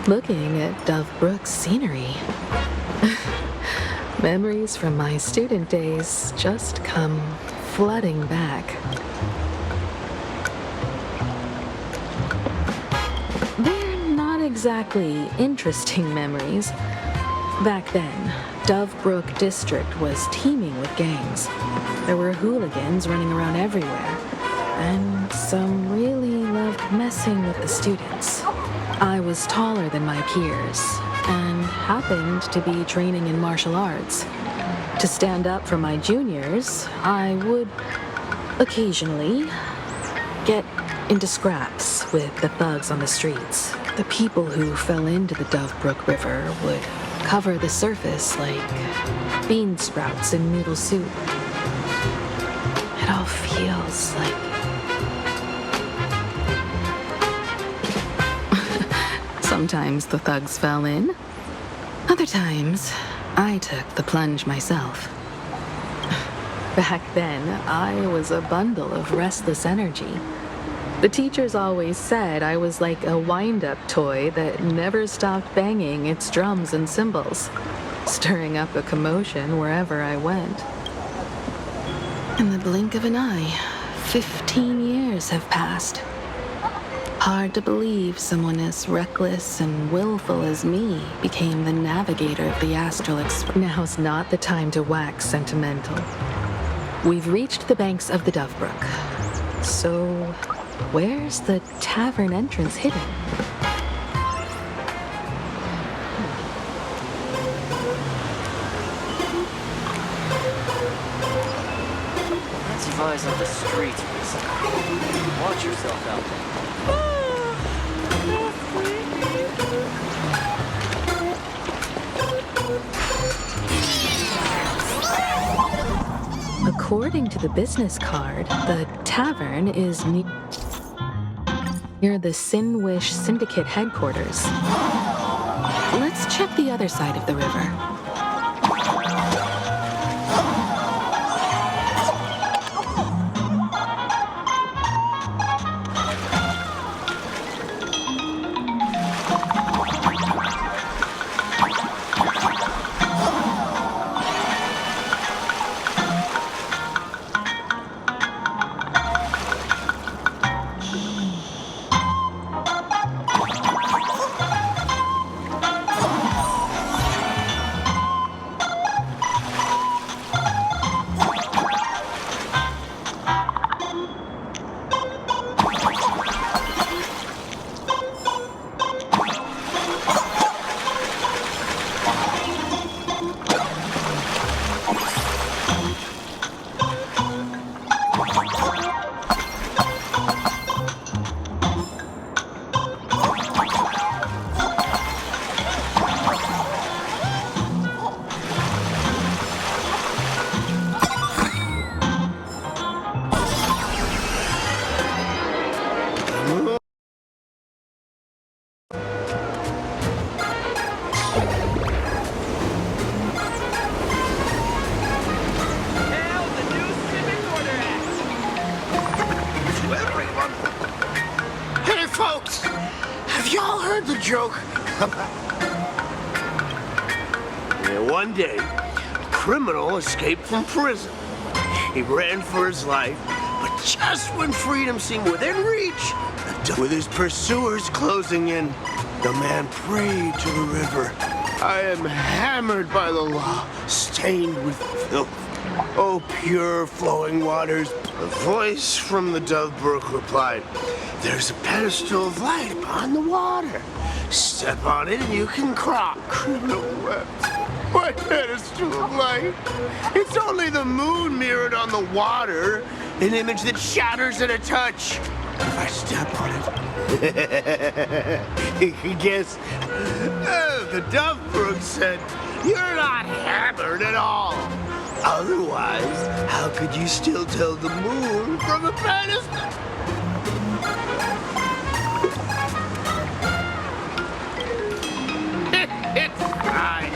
looking at Dove Brook's scenery. Memories from my student days just come flooding back. They're not exactly interesting memories. Back then, Dove Brook District was teeming with gangs. There were hooligans running around everywhere, and some really loved messing with the students. I was taller than my peers, and happened to be training in martial arts. To stand up for my juniors, I would occasionally get into scraps with the thugs on the streets. The people who fell into the Dove Brook River would cover the surface like bean sprouts in noodle soup. It all feels like... Sometimes the thugs fell in. Other times, I took the plunge myself. Back then, I was a bundle of restless energy. The teachers always said I was like a wind-up toy that never stopped banging its drums and cymbals, stirring up a commotion wherever I went. In the blink of an eye, 15 years have passed. Hard to believe someone as reckless and willful as me became the navigator of the Astral Express. Now's not the time to wax sentimental. We've reached the banks of the Dove Brook. So, where's the tavern entrance hidden? Lots of eyes on the streets recently. Watch yourself out there. According to the business card, the tavern is near the Sinwish Syndicate headquarters. Let's check the other side of the river. Joke. One day, a criminal escaped from prison. He ran for his life, but just when freedom seemed within reach, with his pursuers closing in, the man prayed to the river. I am hammered by the law, stained with filth. Oh, pure flowing waters. A voice from the Dove Brook replied, "There's a pedestal of light upon the water. Step on it and you can croak." Criminal wept. What pedestal of light? It's only the moon mirrored on the water, an image that shatters at a touch. If I step on it, guess the Dove Brook said, "You're not hammered at all. Otherwise, how could you still tell the moon from the pedestal?" It's fine.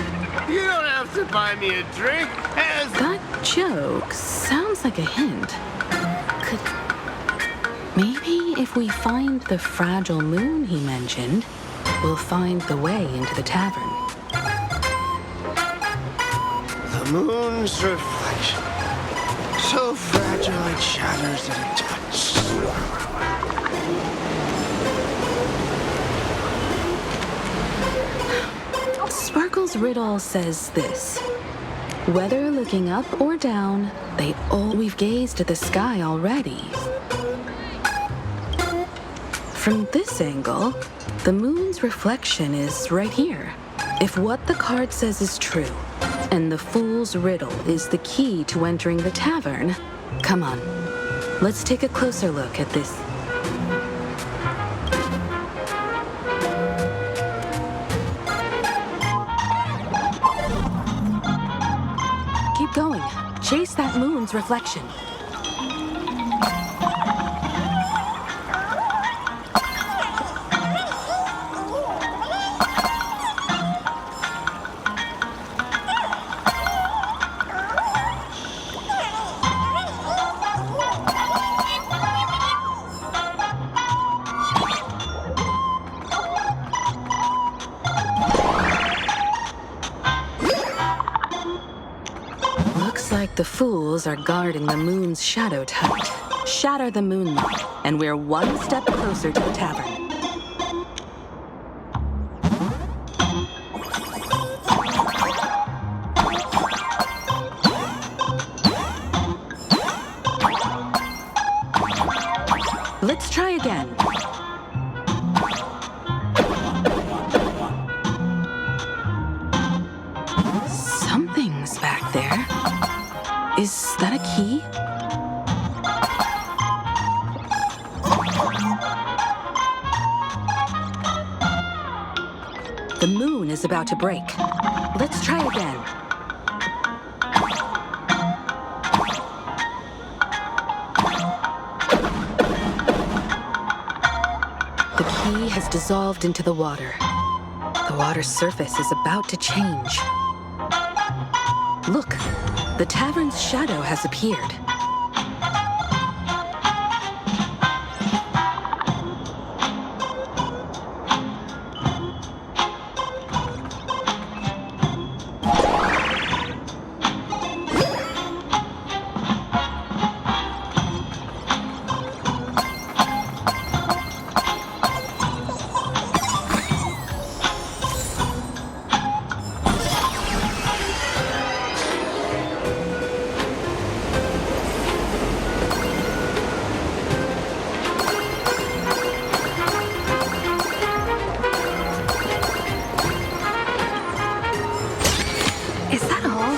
You don't have to buy me a drink. That joke sounds like a hint. Maybe if we find the fragile moon he mentioned, we'll find the way into the tavern. The moon's reflection. So fragile it shatters at a touch. Sparkle's riddle says this. Whether looking up or down, we've gazed at the sky already. From this angle, the moon's reflection is right here. If what the card says is true, and the fool's riddle is the key to entering the tavern, come on, let's take a closer look at this. Keep going. Chase that moon's reflection. Looks like the fools are guarding the moon's shadow tight. Shatter the moonlight, and we're one step closer to the tavern. Let's try again. Something's back there. Is that a key? The moon is about to break. Let's try again. The key has dissolved into the water. The water's surface is about to change. Look, the tavern's shadow has appeared. Is that all?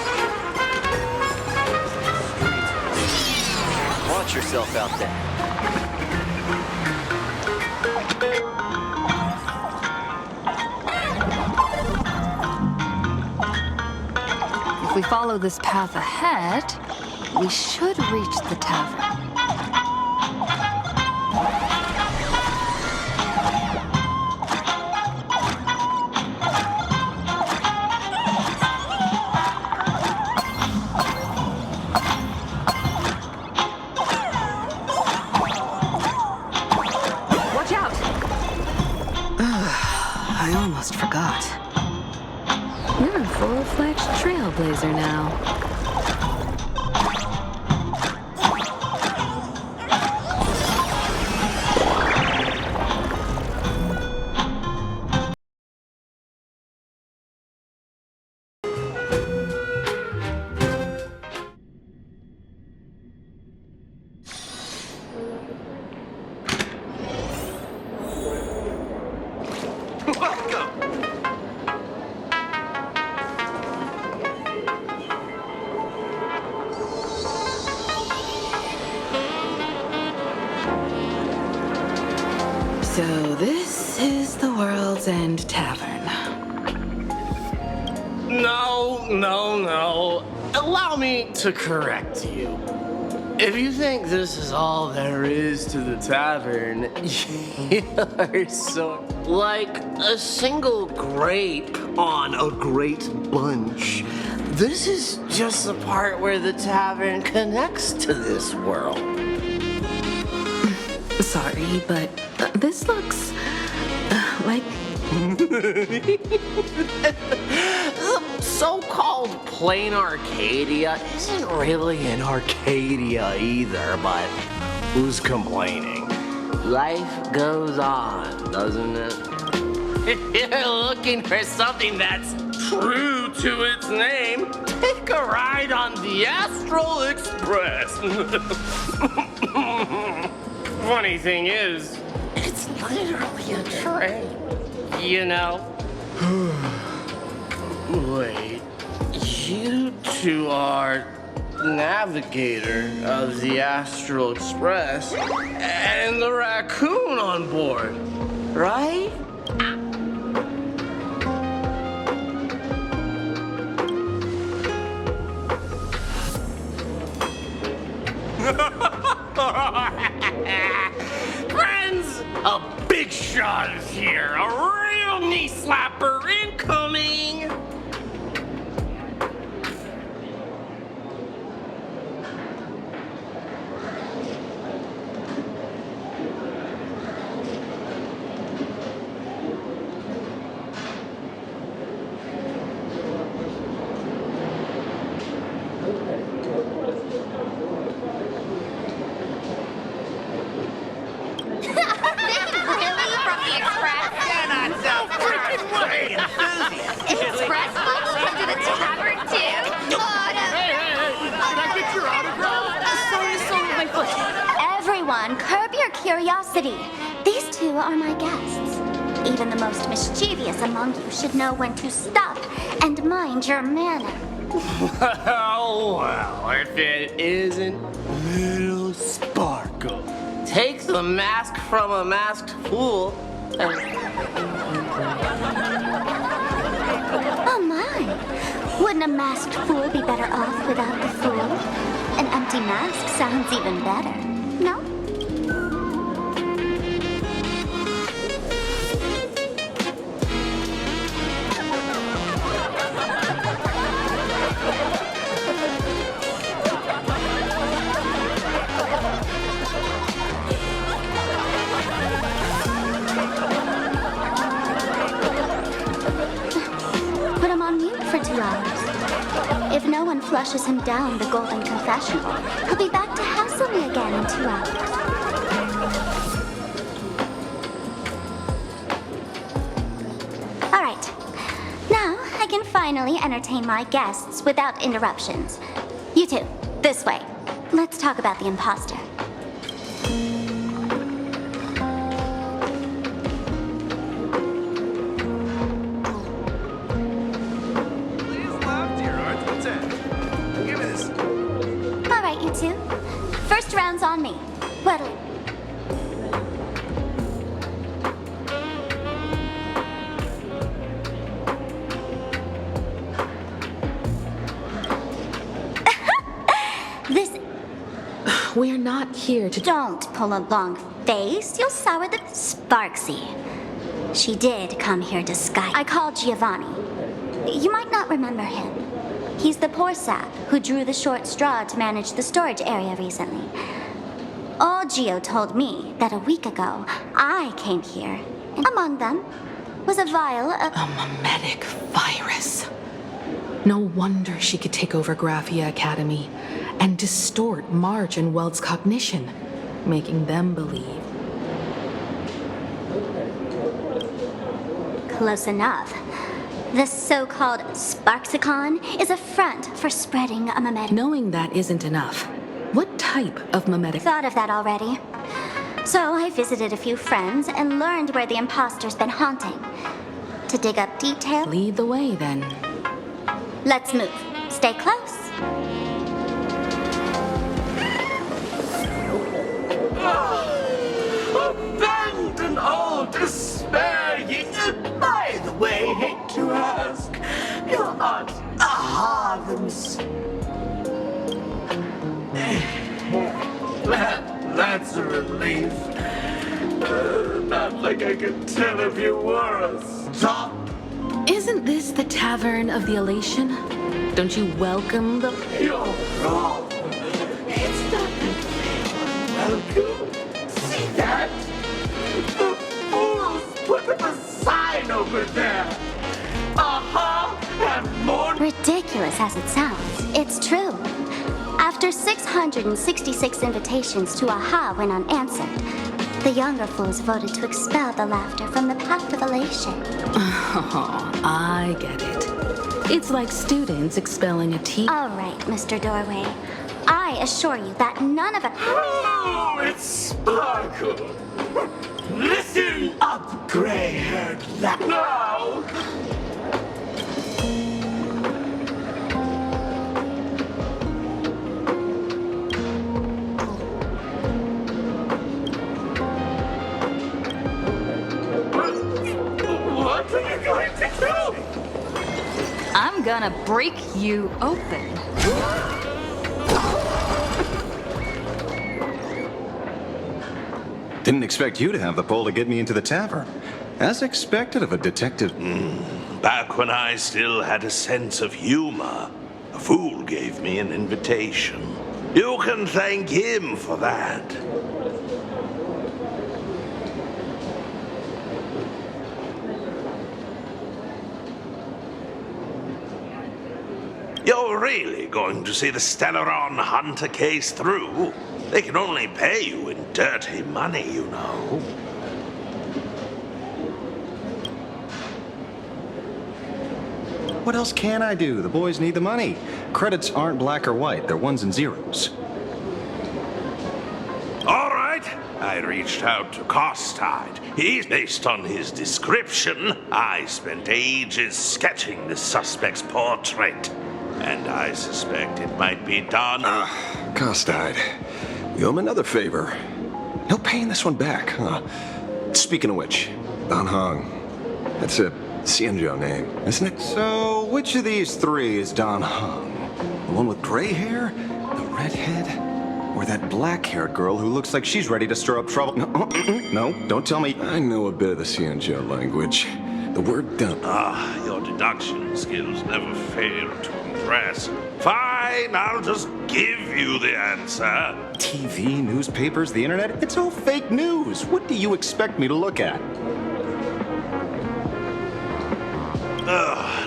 Watch yourself out there. If we follow this path ahead, we should reach the tavern. Watch out! I almost forgot. You're a full-fledged trailblazer now. So this is the World's End Tavern. No. Allow me to correct you. If you think this is all there is to the tavern, you're so... Like a single grape on a great bunch. This is just the part where the tavern connects to this world. Sorry, but this looks like The so-called plain Arcadia isn't really an Arcadia either, but who's complaining? Life goes on, doesn't it? If you're looking for something that's true to its name, take a ride on the Astral Express. Funny thing is, it's literally a train, you know? Wait, you two are navigator of the Astral Express and the raccoon on board, right? Friends, a big shot is here. A real knee slapper incoming. Really? From the Express? Express follows into the tavern too? Oh, no. Can I get your autograph? My foot. Everyone, curb your curiosity. These two are my guests. Even the most mischievous among you should know when to stop and mind your manner. Well, if it isn't Little Sparkle. Take the mask from a masked fool and... Oh my! Wouldn't a masked fool be better off without the fool? An empty mask sounds even better, no? Put him on mute for 2 hours. If no one flushes him down the golden confessional, he'll be back to hassle me again in 2 hours. All right. Now I can finally entertain my guests without interruptions. You two, this way. Let's talk about the imposter. Give me this. All right, you two. First round's on me. What'll... This... We're not here to... Don't pull a long face. You'll sour the... Sparksy. She did come here disguised. I called Giovanni. You might not remember him. He's the poor sap who drew the short straw to manage the storage area recently. Old Gio told me that a week ago, I came here, and among them was a vial of... A mimetic virus. No wonder she could take over Graphia Academy and distort March and Weld's cognition, making them believe. Close enough. The so-called Sparksicon is a front for spreading a mimetic... Knowing that isn't enough. What type of mimetic... Thought of that already. So I visited a few friends and learned where the imposter's been haunting. To dig up detail... Lead the way, then. Let's move. Stay close. Abandon all despair, ye. By the way, hate to ask, your aunt Harlem's. That's a relief. Not like I could tell if you were a stop. Isn't this the Tavern of the Elation? Don't you welcome the... You're wrong. It's not that welcome. See that? The fools put them aside. wine over there. And more. Ridiculous as it sounds, it's true. After 666 invitations to Aha went unanswered, the younger fools voted to expel the laughter from the path of elation. Oh, I get it. It's like students expelling a teacher. All right, Mr. Doorway. I assure you that none of us... Oh, it's Sparkle. Listen up, gray-haired lad. Now. What are you going to do? I'm gonna break you open. Didn't expect you to have the pull to get me into the tavern. As expected of a detective. Back when I still had a sense of humor, a fool gave me an invitation. You can thank him for that. You're really going to see the Stellaron Hunter case through? They can only pay you in dirty money, you know. What else can I do? The boys need the money. Credits aren't black or white, they're ones and zeros. All right, I reached out to Costide. Based on his description, I spent ages sketching the suspect's portrait. And I suspect it might be done. Costide, you owe him another favor. He'll pay in this one back, huh? Speaking of which, Don Hong. That's a Xianzhou name, isn't it? So, which of these three is Don Hong? The one with gray hair? The redhead? Or that black-haired girl who looks like she's ready to stir up trouble? No, don't tell me. I know a bit of the Xianzhou language. The word dump. Your deduction skills never fail to impress. Fine, I'll just give you the answer. TV, newspapers, the internet, it's all fake news. What do you expect me to look at?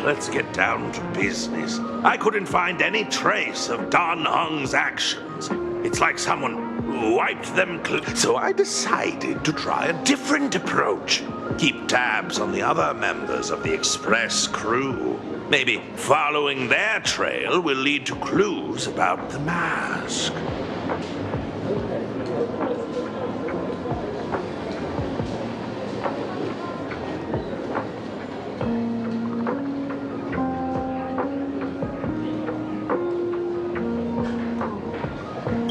Let's get down to business. I couldn't find any trace of Don Hung's actions. It's like someone wiped them clean. So I decided to try a different approach. Keep tabs on the other members of the Express crew. Maybe following their trail will lead to clues about the mask.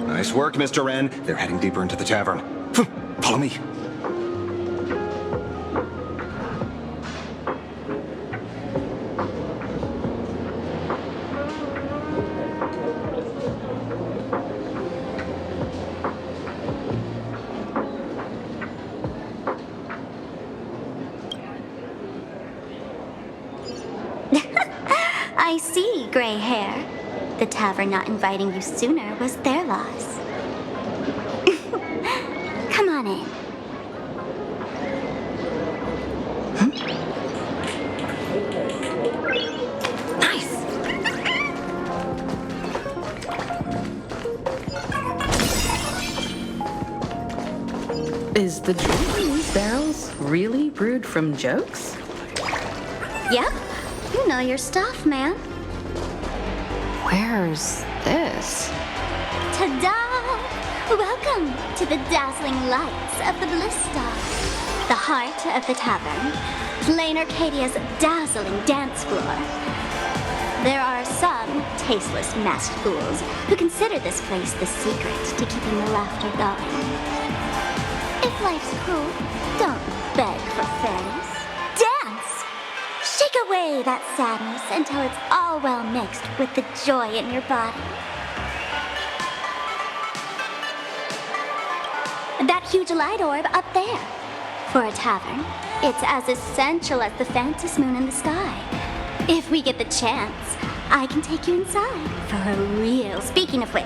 Nice work, Mr. Wren. They're heading deeper into the tavern. Follow me. I see, gray hair. The tavern not inviting you sooner was their loss. Come on in. Nice! Is the drink in these barrels really brewed from jokes? Yep, you know your stuff, man. Where's this? Ta-da! Welcome to the dazzling lights of the Bliss Star, the heart of the tavern, Plain Arcadia's dazzling dance floor. There are some tasteless masked fools who consider this place the secret to keeping the laughter going. If life's cruel, don't beg for fairness. Dance! Shake away that sadness until it's all well mixed with the joy in your body. That huge light orb up there. For a tavern, it's as essential as the phantom moon in the sky. If we get the chance, I can take you inside for a real. Speaking of which,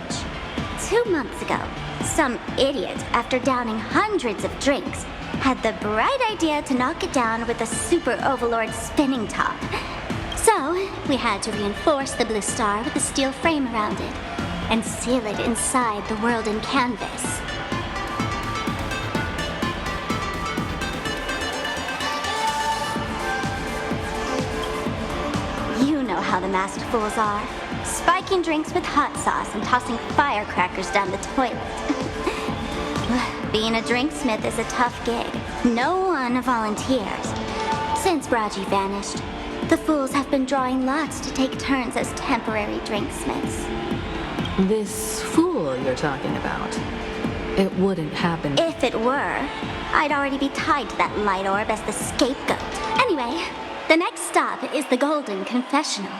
2 months ago, some idiot, after downing hundreds of drinks, had the bright idea to knock it down with the Super Overlord spinning top. So, we had to reinforce the blue star with a steel frame around it and seal it inside the world in canvas. You know how the masked fools are. Spiking drinks with hot sauce and tossing firecrackers down the toilet. Being a drinksmith is a tough gig. No one volunteers. Since Braji vanished, the fools have been drawing lots to take turns as temporary drinksmiths. This fool you're talking about, it wouldn't happen. If it were, I'd already be tied to that light orb as the scapegoat. Anyway, the next stop is the Golden Confessional.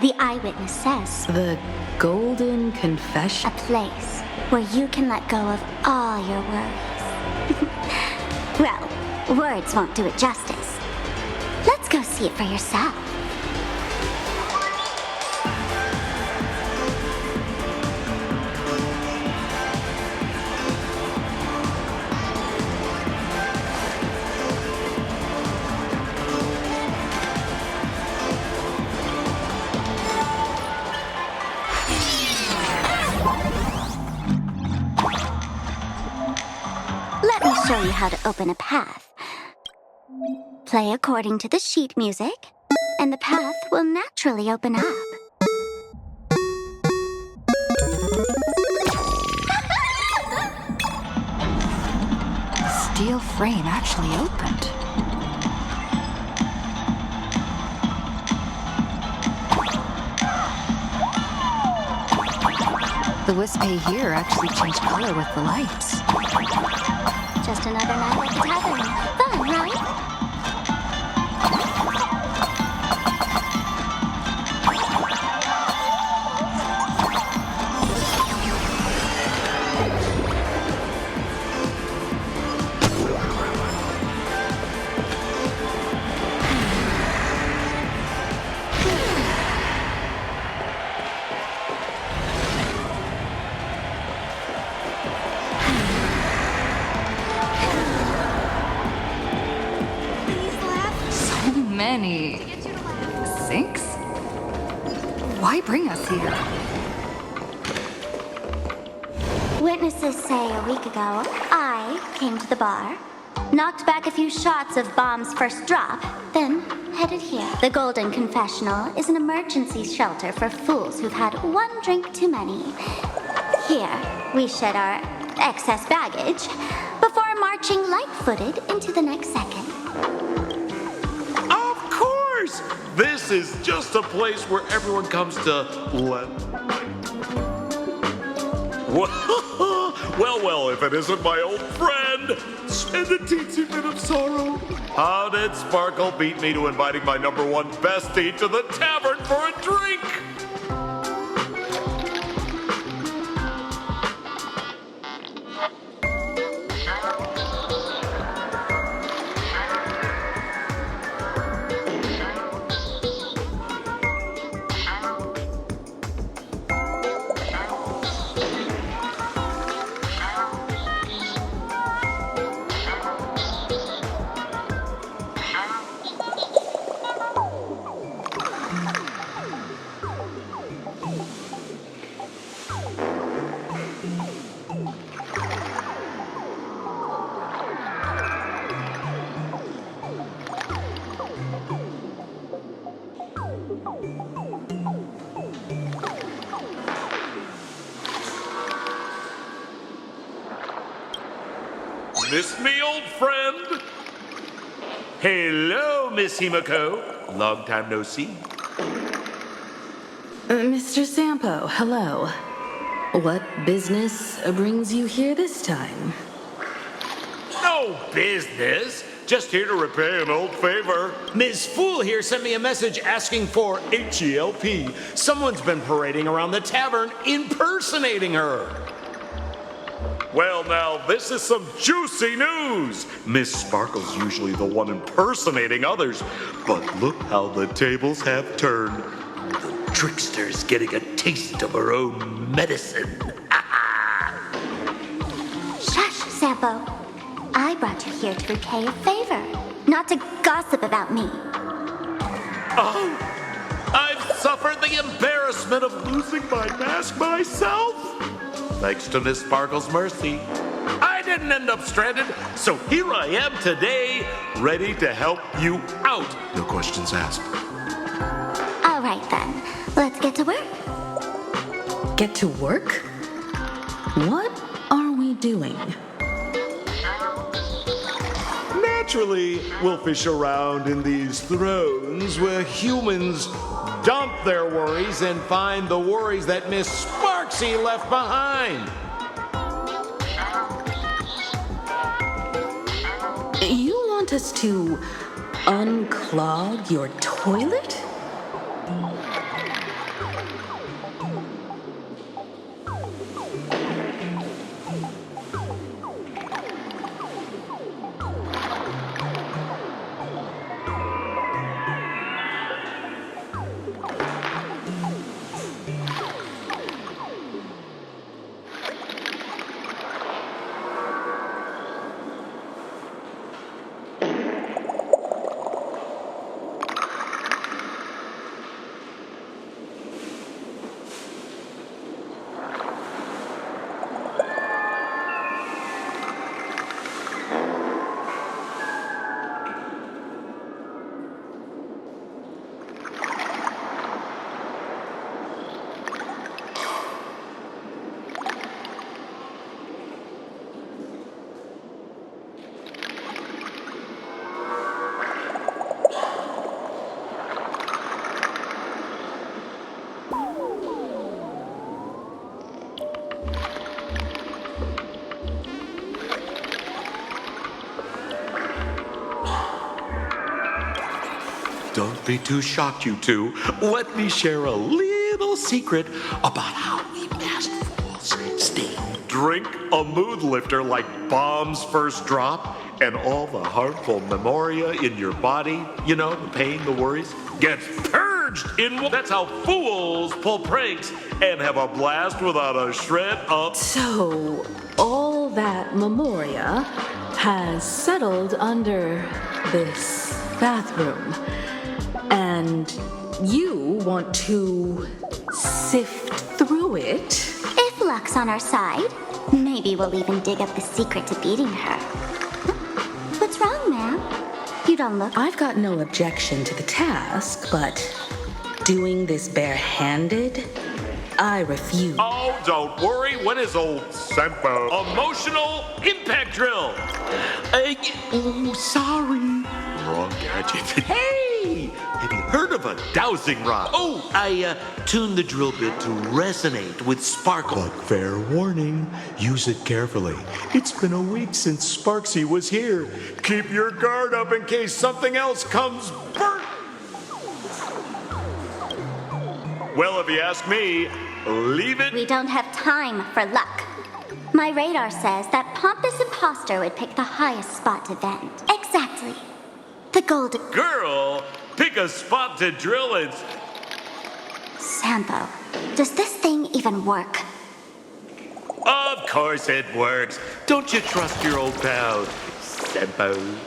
The eyewitness says, The Golden Confession? a place where you can let go of all your worries. Well, words won't do it justice. Let's go see it for yourself. Let me show you how to open a path. Play according to the sheet music, and the path will naturally open up. Steel frame actually opened. The Wispy here actually changed color with the lights. Just another night at the tavern. Fun, right? Many sinks? Why bring us here? Witnesses say a week ago, I came to the bar, knocked back a few shots of Bomb's first drop, then headed here. The Golden Confessional is an emergency shelter for fools who've had one drink too many. Here, we shed our excess baggage before marching light-footed into the next second. This is just a place where everyone comes to let... Well, if it isn't my old friend, and the teensy bit of sorrow. How did Sparkle beat me to inviting my #1 bestie to the tavern for a drink? Miss me, old friend? Hello, Miss Himiko. Long time no see. Mr. Sampo, hello. What business brings you here this time? No business. Just here to repay an old favor. Ms. Fool here sent me a message asking for HELP. Someone's been parading around the tavern impersonating her. Well, now, this is some juicy news. Miss Sparkle's usually the one impersonating others, but look how the tables have turned. The trickster's getting a taste of her own medicine. Shush, Sampo. I brought you here to repay a favor, not to gossip about me. Oh, I've suffered the embarrassment of losing my mask myself. Thanks to Miss Sparkle's mercy, I didn't end up stranded, so here I am today, ready to help you out. No questions asked. All right then, let's get to work. Get to work? What are we doing? Naturally, we'll fish around in these thrones where humans dump their worries and find the worries that Miss Sparksy left behind. You want us to unclog your toilet? Don't be too shocked, you two. Let me share a little secret about how we masked fools stay. Drink a mood lifter like Bomb's first drop, and all the harmful memoria in your body, you know, the pain, the worries, gets purged in one. That's how fools pull pranks and have a blast without a shred of... So, all that memoria has settled under this bathroom. And you want to sift through it? If luck's on our side, maybe we'll even dig up the secret to beating her. What's wrong, ma'am? You don't look... I've got no objection to the task, but doing this barehanded, I refuse. Oh, don't worry. When is old Sempo? Emotional impact drill. Oh, sorry. Wrong gadget. Hey, have you heard of a dowsing rod? Oh, I tuned the drill bit to resonate with Sparkle. But fair warning, use it carefully. It's been a week since Sparksy was here. Keep your guard up in case something else comes burnt. Well, if you ask me, leave it. We don't have time for luck. My radar says that pompous imposter would pick the highest spot to vent. Exactly. The golden... Girl, pick a spot to drill it. Sampo, does this thing even work? Of course it works. Don't you trust your old pal, Sempo?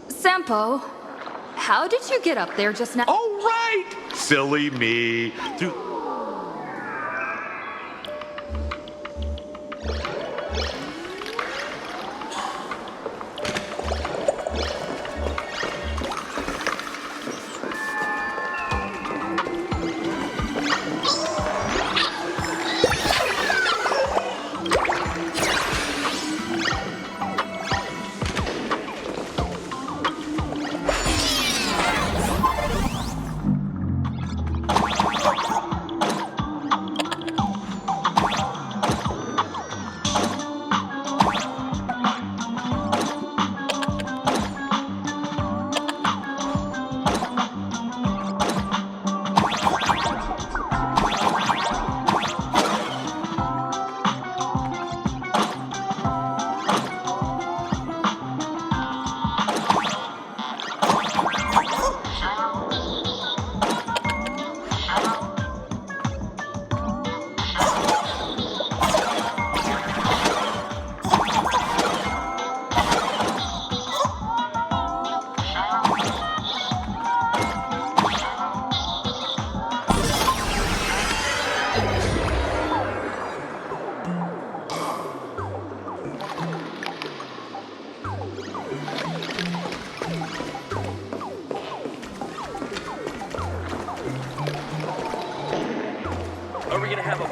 Sampo, how did you get up there just now? Oh, right! Silly me.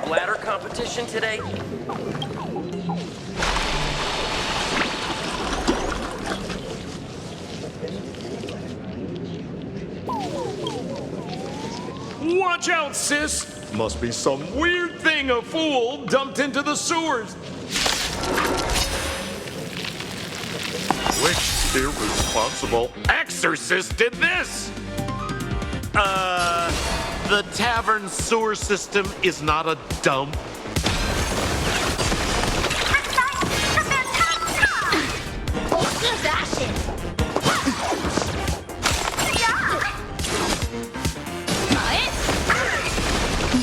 bladder competition today? Watch out, sis! Must be some weird thing a fool dumped into the sewers. Which irresponsible exorcist did this? The tavern sewer system is not a dump.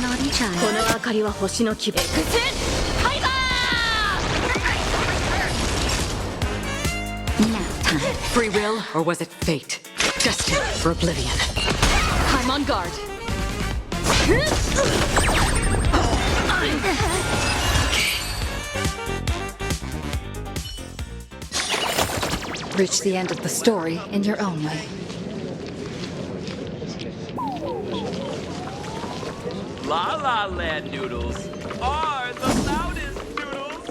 Naughty child. この明かりは星の希望。Now time. Free will, or was it fate? Destined for oblivion. I'm on guard. Reach the end of the story in your own way. La La Land noodles are the loudest noodles.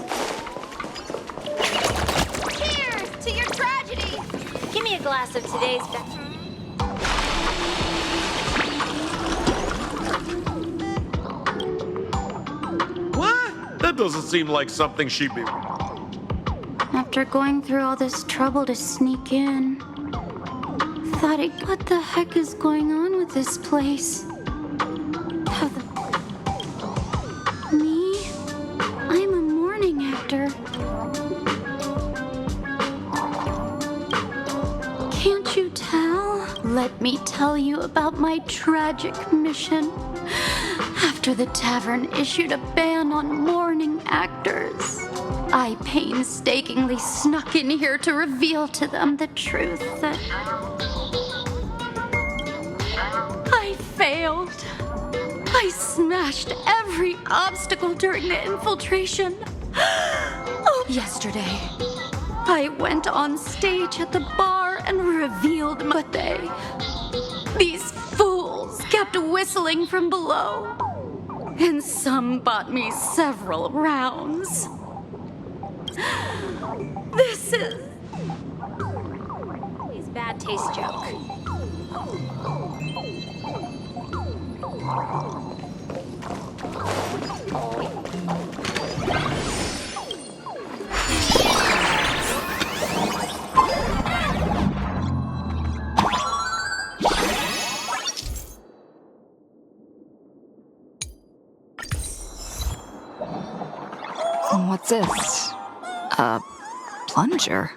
Cheers to your tragedy! Give me a glass of today's best. What? That doesn't seem like something she'd be. After going through all this trouble to sneak in, what the heck is going on with this place? Me? I'm a morning actor. Can't you tell? Let me tell you about my tragic mission. After the tavern issued a ban on morning actors, I painstakingly snuck in here to reveal to them the truth that I failed. I smashed every obstacle during the infiltration. Yesterday, I went on stage at the bar and revealed these fools kept whistling from below. And some bought me several rounds. This is his bad taste joke. What's this? A plunger?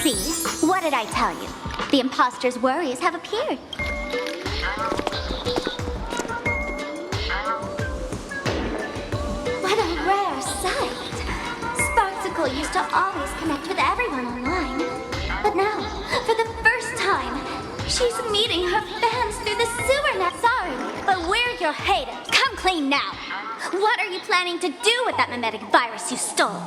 See, what did I tell you? The imposter's worries have appeared. What a rare sight. Sparksicle used to always connect with everyone online. But now, for the first time, she's meeting her fans through the sewer net. Sorry, but we're your haters. Come clean now. What are you planning to do with that mimetic virus you stole?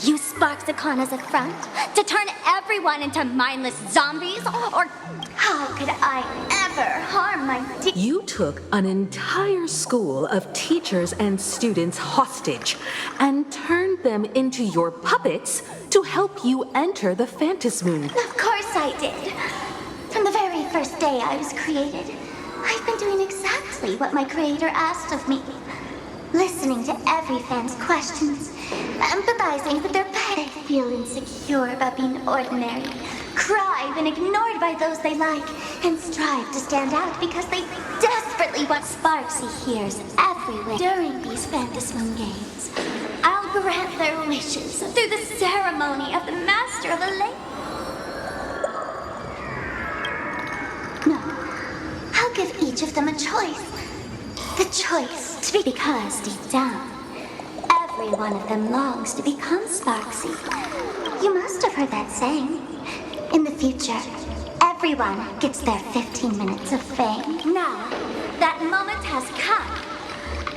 Use Sparksicon as a front to turn everyone into mindless zombies? Or how could I ever harm my You took an entire school of teachers and students hostage and turned them into your puppets to help you enter the Phantasmoon. Of course I did. From the very first day I was created, I've been doing exactly what my creator asked of me. listening to every fan's questions, empathizing with their pet. They feel insecure about being ordinary, cry when ignored by those they like, and strive to stand out because they desperately want. Sparksy hears everywhere. During these Fantasmoon games, I'll grant their wishes through the ceremony of the Master of the Lake. No, I'll give each of them a choice. The choice to be, because deep down, every one of them longs to become Sparksy. You must have heard that saying. In the future, everyone gets their 15 minutes of fame. Now, that moment has come.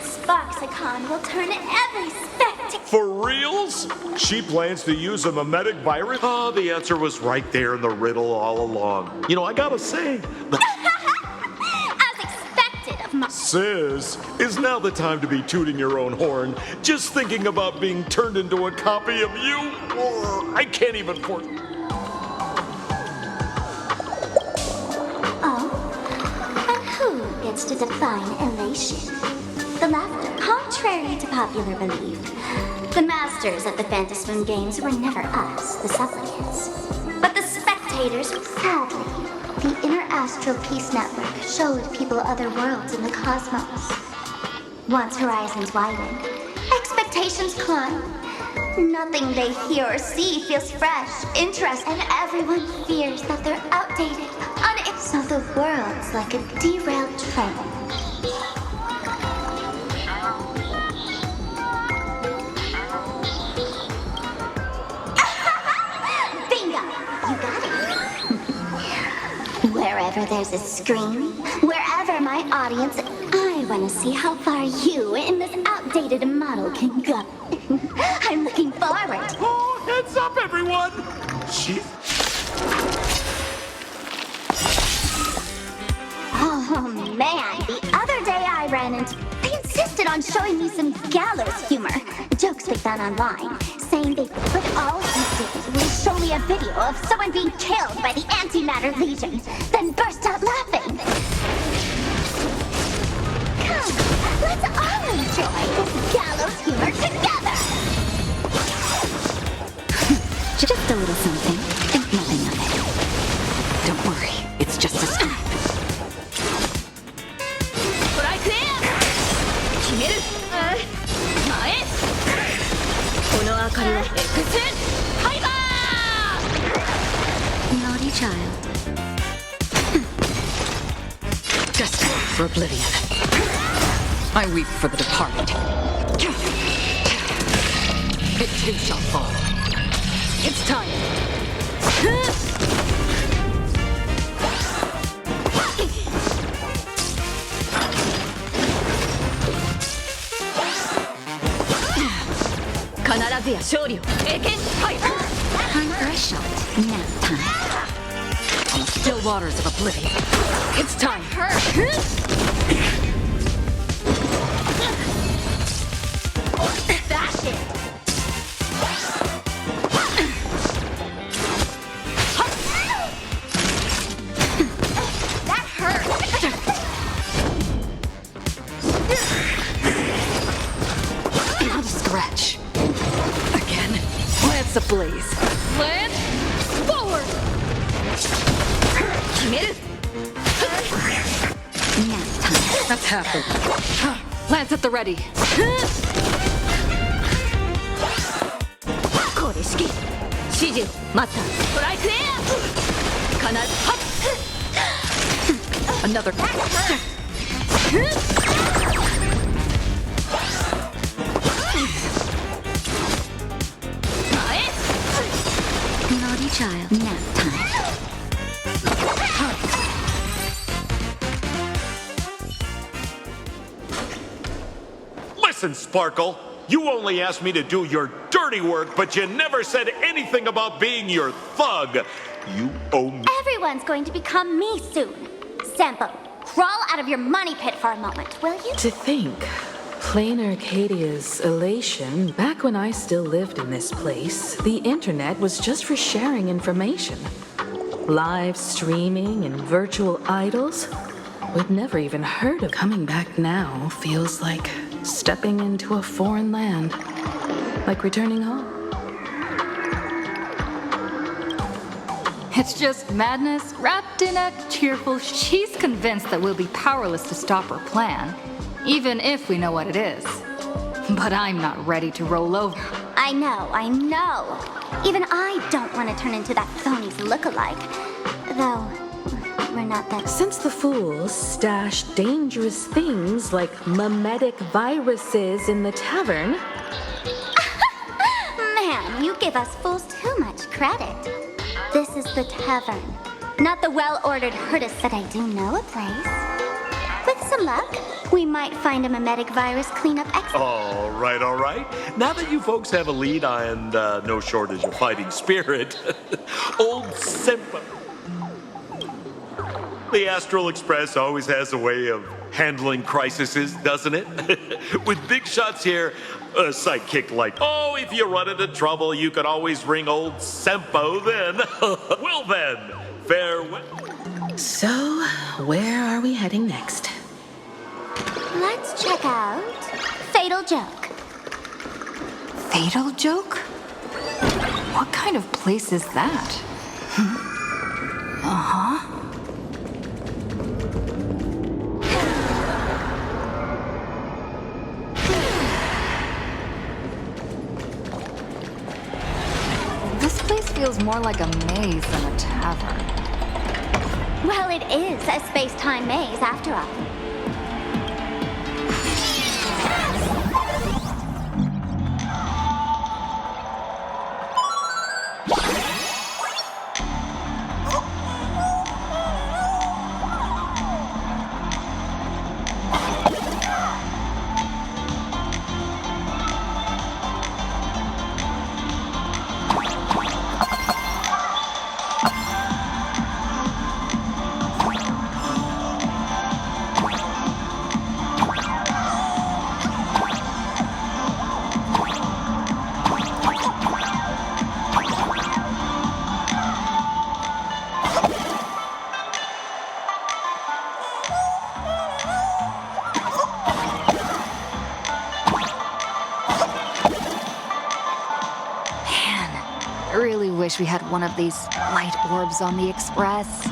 Sparksicon will turn every spectator. For reals? She plans to use a mimetic virus? Oh, the answer was right there in the riddle all along. You know, I gotta say, As expected of my... Sis, is now the time to be tooting your own horn, just thinking about being turned into a copy of you? Or I can't even Oh? And who gets to define elation? The laughter. Contrary to popular belief, the masters at the Fantasmoon Games were never us, the supplicants, but the spectators. Sadly, the Inner Astral Peace Network showed people other worlds in the cosmos. Once horizons widen, expectations climb. Nothing they hear or see feels fresh, interesting, and everyone fears that they're outdated. So the world's like a derailed train. Bingo! You got it. Wherever there's a screen, wherever my audience, I want to see how far you in this outdated model can go. I'm looking forward. Oh, heads up, everyone! Oh man, the other day I ran into... They insisted on showing me some gallows humor. Jokes we found online, saying they... But all he did was show me a video of someone being killed by the Antimatter Legion, then burst out laughing. Come, let's all enjoy this gallows humor together! Just a little something. Think nothing of it. Don't worry, it's just a step. Naughty child. Destined for oblivion. I weep for the departed. It too shall fall. It's time. Time for a shot. Nap time. On the still waters of oblivion. It's time. That's it! That hurt! Not a scratch. Again. Lance ablaze. Lance forward! Nap time. That's half of it. Lance at the ready. Another. Naughty child. Nap time. Listen, Sparkle, you only asked me to do your dirty work, but you never said anything about being your thug. You owe me. Everyone's going to become me soon. Sampo, crawl out of your money pit for a moment, will you? To think, plain Arcadia's elation, back when I still lived in this place, the internet was just for sharing information. Live streaming and virtual idols? We'd never even heard of. Coming back now feels like stepping into a foreign land, like returning home. It's just madness wrapped in a cheerful. She's convinced that we'll be powerless to stop her plan, even if we know what it is. But I'm not ready to roll over. I know. Even I don't want to turn into that phony's lookalike. Though, we're not that... Since the fools stash dangerous things like mimetic viruses in the tavern... Man, you give us fools too much credit. This is the tavern, not the well-ordered herdess, but I do know a place. With some luck, we might find a mimetic virus cleanup expert. All right. Now that you folks have a lead and no shortage of fighting spirit, old Simpa. The Astral Express always has a way of handling crises, doesn't it? With big shots here, a sidekick like, oh, if you run into trouble, you can always ring old Sempo then. Well then, farewell. So, where are we heading next? Let's check out Fatal Joke. Fatal Joke? What kind of place is that? This place feels more like a maze than a tavern. Well, it is a space-time maze, after all. I really wish we had one of these light orbs on the Express.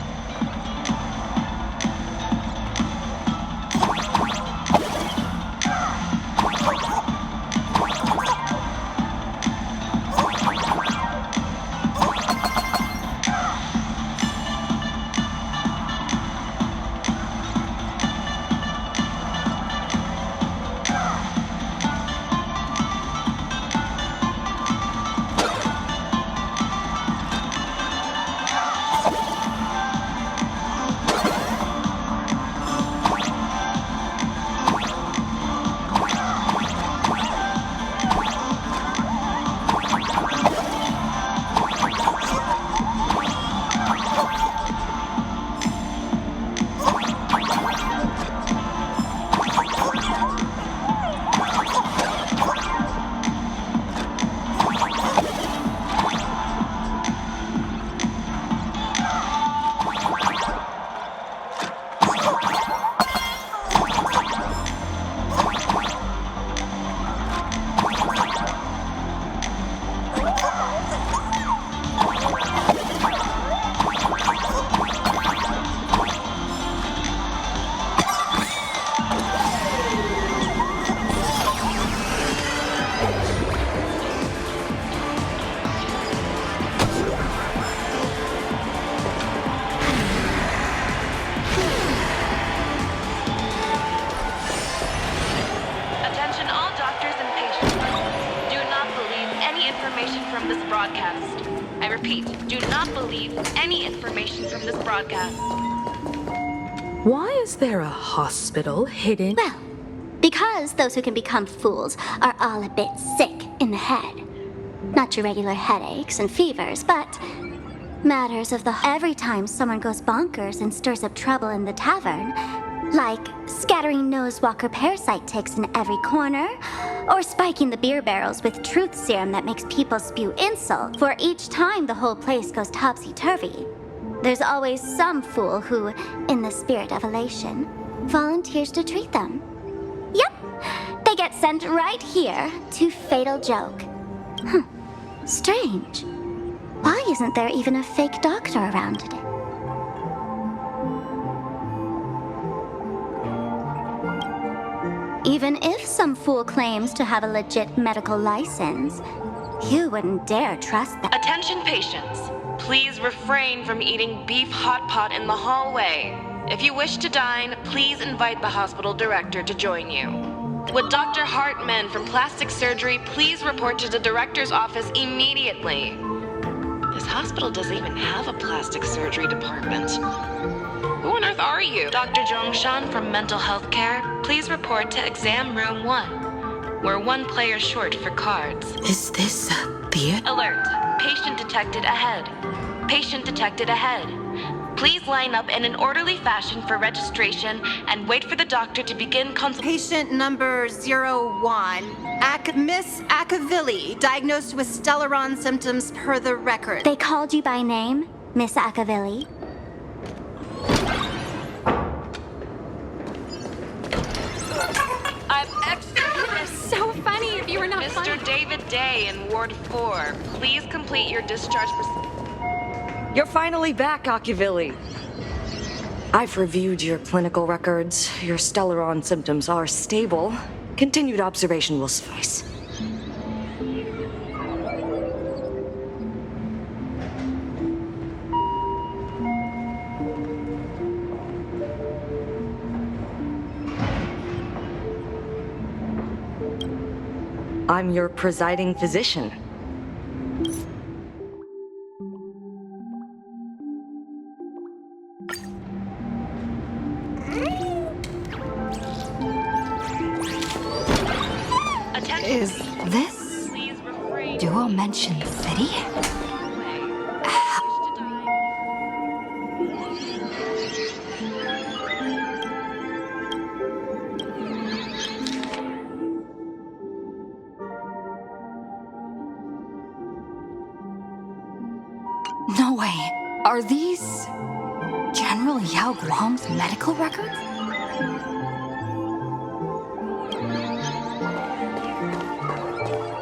from this broadcast. I repeat, do not believe any information from this broadcast. Why is there a hospital hidden? Well, because those who can become fools are all a bit sick in the head. Not your regular headaches and fevers, but matters of the... Every time someone goes bonkers and stirs up trouble in the tavern, like scattering nosewalker parasite ticks in every corner, or spiking the beer barrels with truth serum that makes people spew insult, for each time the whole place goes topsy-turvy, there's always some fool who, in the spirit of elation, volunteers to treat them. Yep, they get sent right here to Fatal Joke. Strange. Why isn't there even a fake doctor around today? Even if some fool claims to have a legit medical license, you wouldn't dare trust them. Attention patients. Please refrain from eating beef hot pot in the hallway. If you wish to dine, please invite the hospital director to join you. Would Dr. Hartman from plastic surgery please report to the director's office immediately? This hospital doesn't even have a plastic surgery department. Who on earth are you? Dr. Zhongshan from mental health care, please report to exam room 1. We're 1 player short for cards. Is this a theater? Alert. Patient detected ahead. Patient detected ahead. Please line up in an orderly fashion for registration and wait for the doctor to begin consultation. Patient number 01, Miss Akavilli, diagnosed with Stellaron symptoms per the record. They called you by name, Miss Akavilli? I'm extra. So funny if you were not Mr. David Day in Ward 4, please complete your discharge. You're finally back, Akivilli. I've reviewed your clinical records. Your Stellaron symptoms are stable. Continued observation will suffice. I'm your presiding physician. Is this Duo Mention City? No way. Are these General Yao Guang's medical records?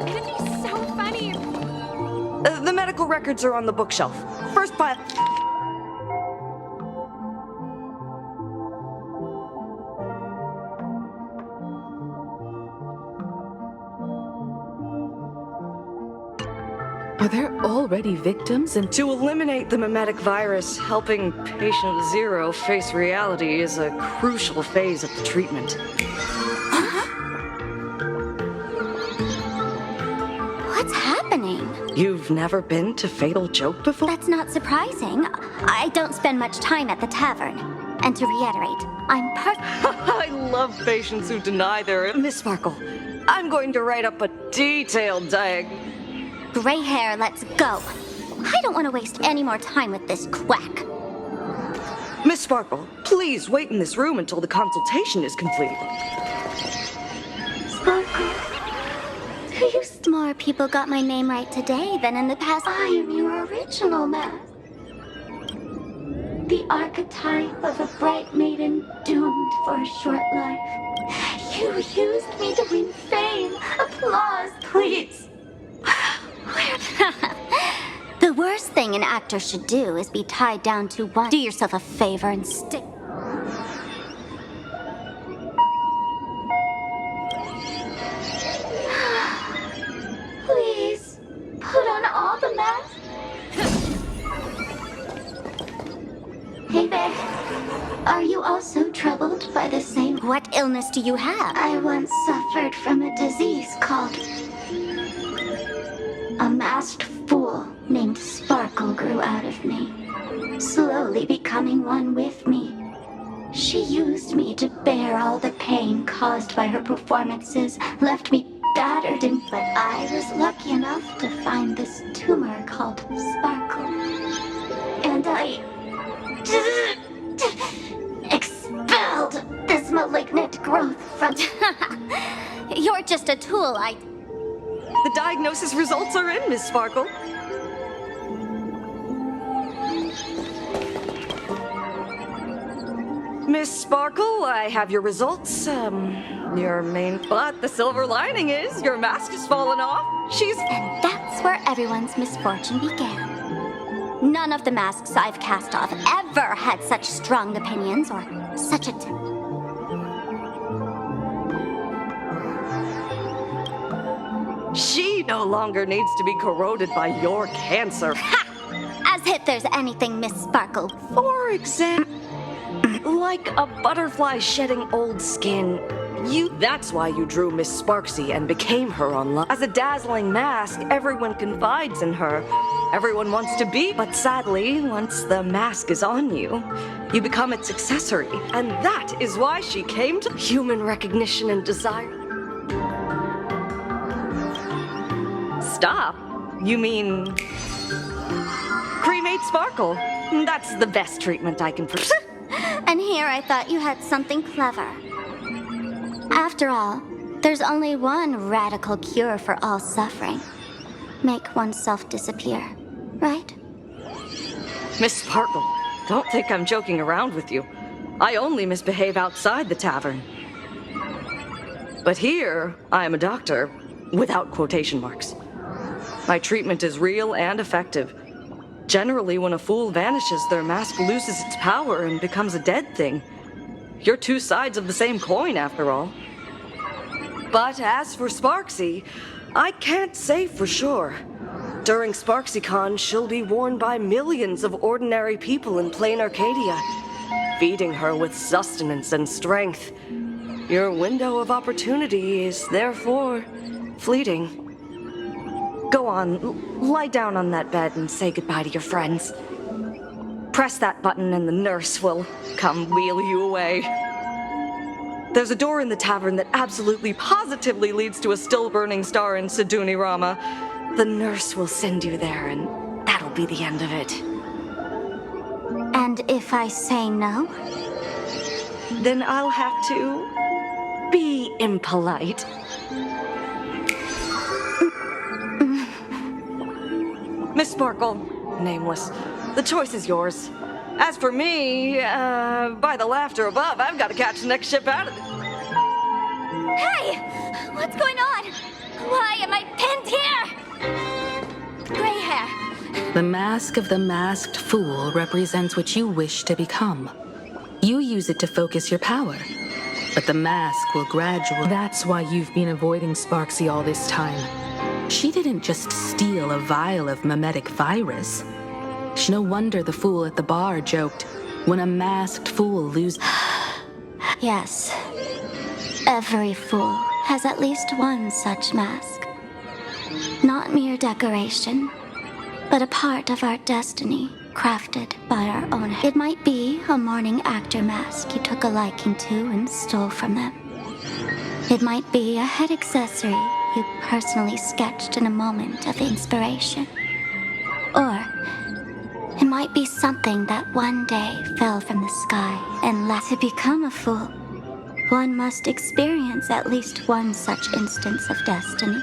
It'd be so funny if... The medical records are on the bookshelf. First pile. Are there already victims and To eliminate the mimetic virus, helping patient 0 face reality is a crucial phase of the treatment. What's happening? You've never been to Fatal Joke before? That's not surprising. I don't spend much time at the tavern. And to reiterate, I'm I love patients who deny their... Miss Sparkle, I'm going to write up a detailed Gray hair, let's go. I don't want to waste any more time with this quack. Miss Sparkle, please wait in this room until the consultation is complete. Sparkle, you more people got my name right today than in the past. I am your original mask. The archetype of a bright maiden doomed for a short life. You used me to win fame. Applause, please. The worst thing an actor should do is be tied down to one. Do yourself a favor and stick. Please, put on all the masks. Hey there. Are you also troubled by the same? What illness do you have? I once suffered from a disease called... A masked fool named Sparkle grew out of me, slowly becoming one with me. She used me to bear all the pain caused by her performances, left me battered and... But I was lucky enough to find this tumor called Sparkle. And I... expelled this malignant growth from... You're just a tool, The diagnosis results are in, Miss Sparkle. Miss Sparkle, I have your results. Your main... But the silver lining is your mask has fallen off. And that's where everyone's misfortune began. None of the masks I've cast off ever had such strong opinions or such a... She no longer needs to be corroded by your cancer. Ha! As if there's anything, Miss Sparkle. For example, like a butterfly shedding old skin. That's why you drew Miss Sparksy and became her online. As a dazzling mask, everyone confides in her. Everyone wants to be, but sadly, once the mask is on you, you become its accessory. And that is why she came to human recognition and desire. Stop? You mean... cremate Sparkle? That's the best treatment I can provide. And here I thought you had something clever. After all, there's only one radical cure for all suffering. Make oneself disappear, right? Miss Sparkle, don't think I'm joking around with you. I only misbehave outside the tavern. But here, I am a doctor, without quotation marks. My treatment is real and effective. Generally, when a fool vanishes, their mask loses its power and becomes a dead thing. You're two sides of the same coin, after all. But as for Sparksy, I can't say for sure. During SparksyCon, she'll be worn by millions of ordinary people in plain Arcadia, feeding her with sustenance and strength. Your window of opportunity is therefore fleeting. Go on, lie down on that bed and say goodbye to your friends. Press that button and the nurse will come wheel you away. There's a door in the tavern that absolutely positively leads to a still-burning star in Siduni Rama. The nurse will send you there, and that'll be the end of it. And if I say no? Then I'll have to be impolite. Miss Sparkle, nameless, the choice is yours. As for me, by the laughter above, I've got to catch the next ship out of it. Hey! What's going on? Why am I pinned here? Gray hair. The mask of the masked fool represents what you wish to become. You use it to focus your power, but the mask will gradually... That's why you've been avoiding Sparksy all this time. She didn't just steal a vial of mimetic virus. No wonder the fool at the bar joked, when a masked fool loses... Yes. Every fool has at least one such mask. Not mere decoration, but a part of our destiny, crafted by our own hand. It might be a morning actor mask you took a liking to and stole from them. It might be a head accessory you personally sketched in a moment of inspiration. Or it might be something that one day fell from the sky and left. To become a fool, one must experience at least one such instance of destiny.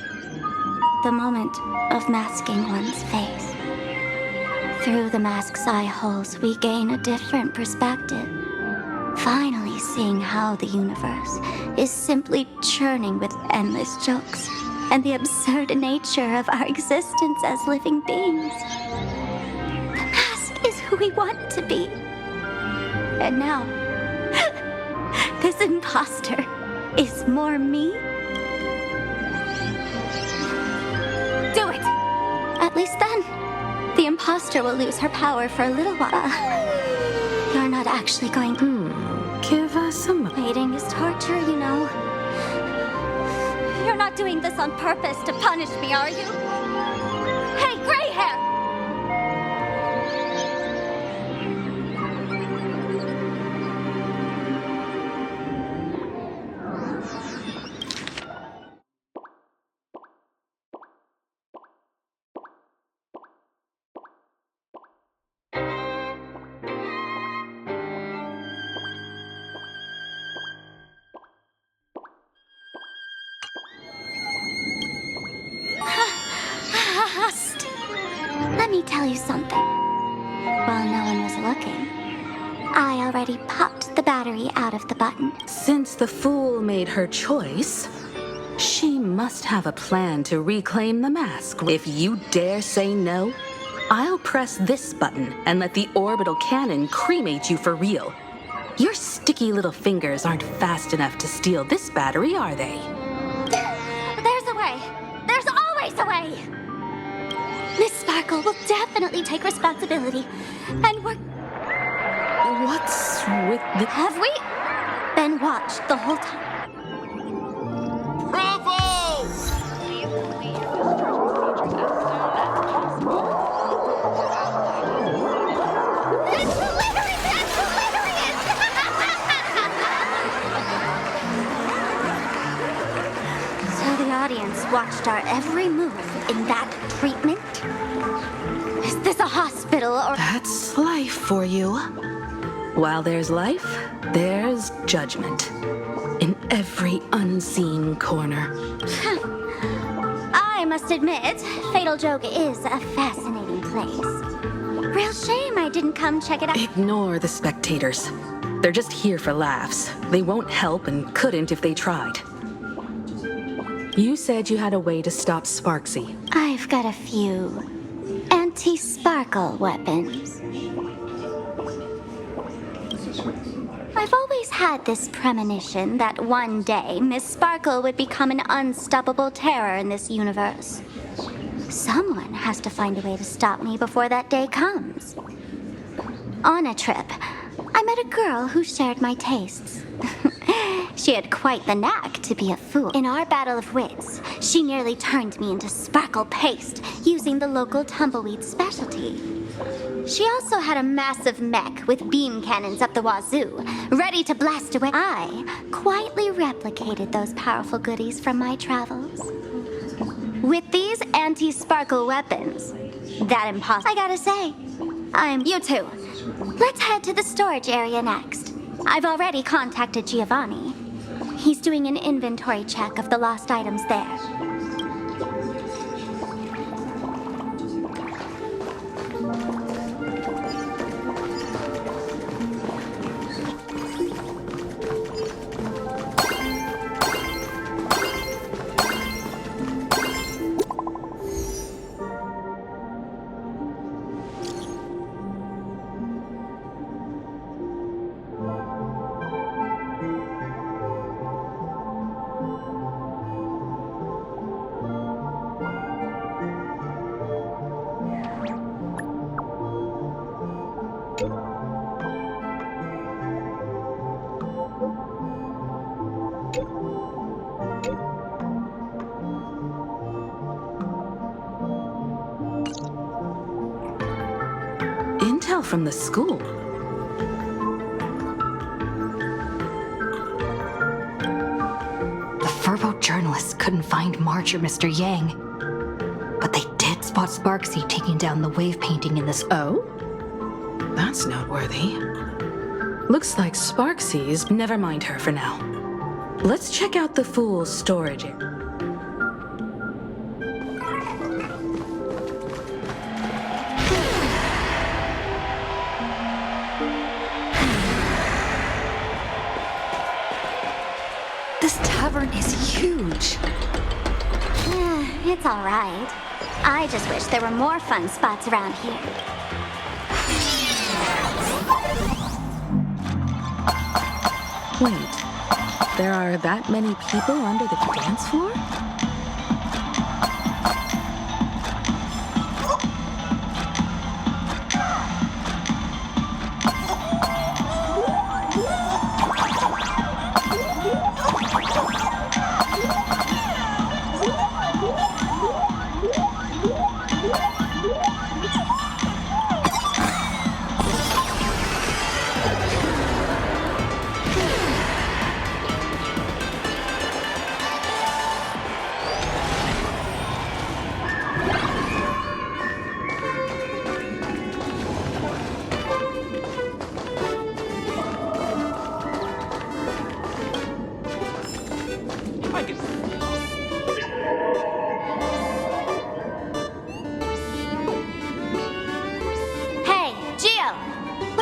The moment of masking one's face. Through the mask's eye holes, we gain a different perspective. Finally seeing how the universe is simply churning with endless jokes and the absurd nature of our existence as living beings. The mask is who we want to be. And now, this imposter is more me. Do it! At least then, the imposter will lose her power for a little while. You're not actually going to... Give us some... Waiting is torture, you know. You're not doing this on purpose to punish me, are you? Hey, gray hair! Let me tell you something. While no one was looking, I already popped the battery out of the button. Since the fool made her choice, she must have a plan to reclaim the mask. If you dare say no, I'll press this button and let the orbital cannon cremate you for real. Your sticky little fingers aren't fast enough to steal this battery, are they? There's a way. There's always a way. Miss Sparkle will definitely take responsibility. And we're... What's with the... Have we been watched the whole time? Bravo! Please complete your discharge procedures as soon as possible. That's hilarious! That's hilarious! So the audience watched our every move in that treatment? Is this a hospital or... That's life for you. While there's life, there's judgment. In every unseen corner. I must admit, Fatal Joke is a fascinating place. Real shame I didn't come check it out. Ignore the spectators. They're just here for laughs. They won't help and couldn't if they tried. You said you had a way to stop Sparksy. I've got a few anti-sparkle weapons. I've always had this premonition that one day Miss Sparkle would become an unstoppable terror in this universe. Someone has to find a way to stop me before that day comes. On a trip, I met a girl who shared my tastes. She had quite the knack to be a fool. In our battle of wits, she nearly turned me into sparkle paste using the local tumbleweed specialty. She also had a massive mech with beam cannons up the wazoo, ready to blast away. I quietly replicated those powerful goodies from my travels. With these anti-sparkle weapons, that impossible. I gotta say, you two. Let's head to the storage area next. I've already contacted Giovanni. He's doing an inventory check of the lost items there. Intel from the school. The Furbo journalists couldn't find March or Mr. Yang, but they did spot Sparksy taking down the wave painting in this. Oh? That's noteworthy. Looks like Sparksy's. Never mind her for now. Let's check out the fool's storage area. This tavern is huge. It's all right. I just wish there were more fun spots around here. Wait, there are that many people under the dance floor?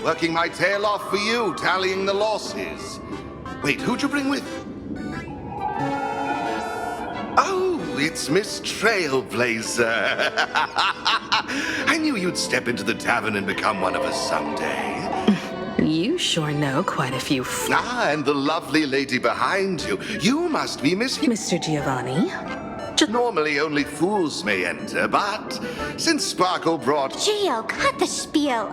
Working my tail off for you, tallying the losses. Wait, who'd you bring with? Oh, it's Miss Trailblazer. I knew you'd step into the tavern and become one of us someday. You sure know quite a few And the lovely lady behind you. You must be Miss... Mr. Giovanni? Normally only fools may enter, but since Sparkle brought... Gio, cut the spiel.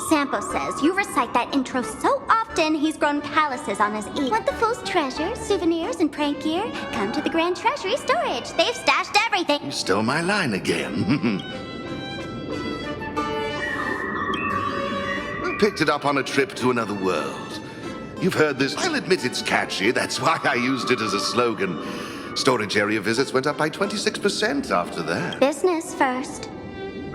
Sampo says you recite that intro so often he's grown calluses on his ears. Want the fool's treasures, souvenirs, and prank gear? Come to the Grand Treasury Storage. They've stashed everything. You stole my line again. Picked it up on a trip to another world. You've heard this. I'll admit it's catchy. That's why I used it as a slogan. Storage area visits went up by 26% after that. Business first.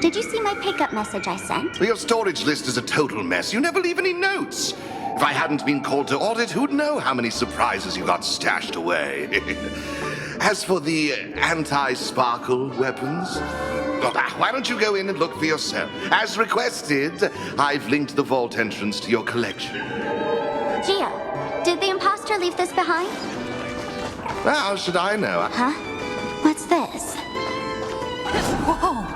Did you see my pickup message I sent? Your storage list is a total mess. You never leave any notes. If I hadn't been called to audit, who'd know how many surprises you got stashed away? As for the anti-sparkle weapons, well, why don't you go in and look for yourself? As requested, I've linked the vault entrance to your collection. Gio, did the imposter leave this behind? How should I know? Huh? What's this? Whoa!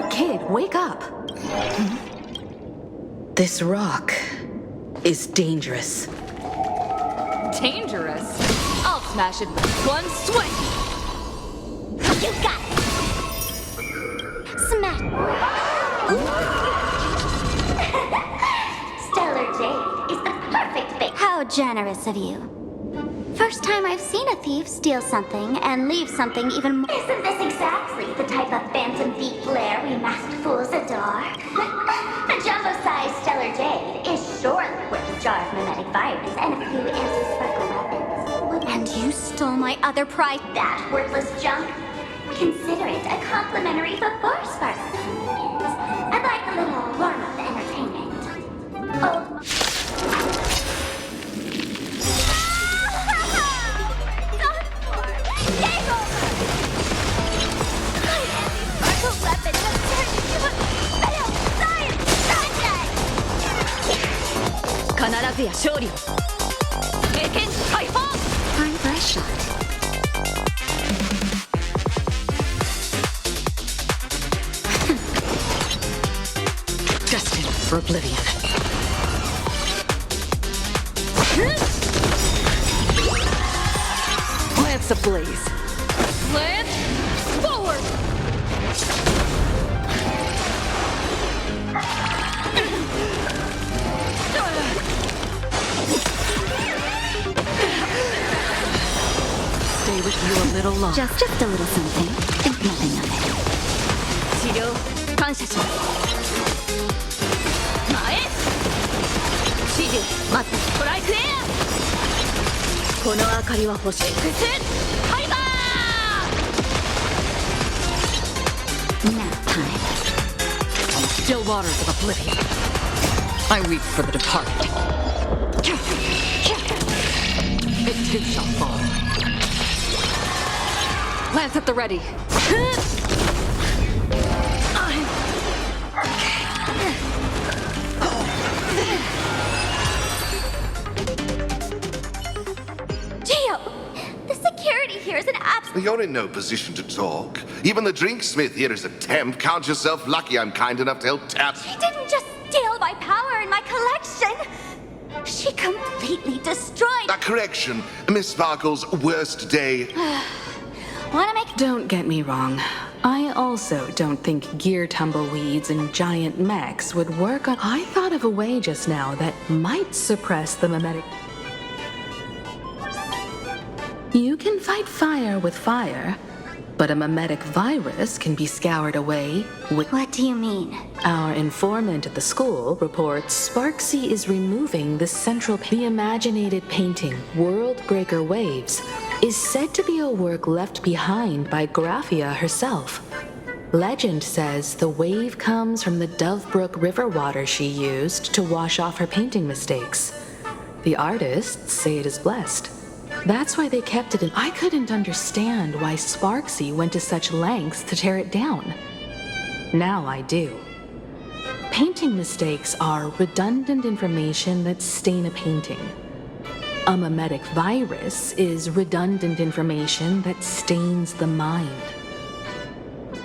Kid, wake up. This rock is dangerous. Dangerous? I'll smash it with one swing! You got it! Smash! Stellar Jade is the perfect bait. How generous of you. First time I've seen a thief steal something and leave something even more. Isn't this exactly the type of phantom thief flair we masked fools adore? A jumbo-sized Stellar Jade is surely worth a jar of mimetic virus and a few anti-sparkle weapons. And you stole my other prize, that worthless junk? Consider it a complimentary before sparkle. I'd like a little warm-up entertainment. Oh. Game over! My anti-sparkle weapon just turned into a failed science project! 必ずや勝利を経験解放 Fine fresh shot. Destined for oblivion. Lance ablaze. Lance forward! Stay with you a little longer. Just a little something. Think nothing of it. 治療感謝します前指示待ってストライクエアこの明かりは欲しいファイバー Nap time. Still waters of oblivion. I weep for the departed. It too shall fall. Lance at the ready. Gio, the security here is an absolute... You're in no position to talk. Even the drinksmith here is a temp. Count yourself lucky I'm kind enough to help Tats. She didn't just steal my power and my collection. She completely destroyed... A correction. Miss Sparkle's worst day. Wanna make... Don't get me wrong. I also don't think gear tumbleweeds and giant mechs would work on... I thought of a way just now that might suppress the mimetic... You can fight fire with fire, but a mimetic virus can be scoured away with... What do you mean? Our informant at the school reports Sparksy is removing the central... The imaginated painting, World Breaker Waves, is said to be a work left behind by Graphia herself. Legend says the wave comes from the Dovebrook river water she used to wash off her painting mistakes. The artists say it is blessed. That's why they kept it in. I couldn't understand why Sparksy went to such lengths to tear it down. Now I do. Painting mistakes are redundant information that stain a painting. A mimetic virus is redundant information that stains the mind.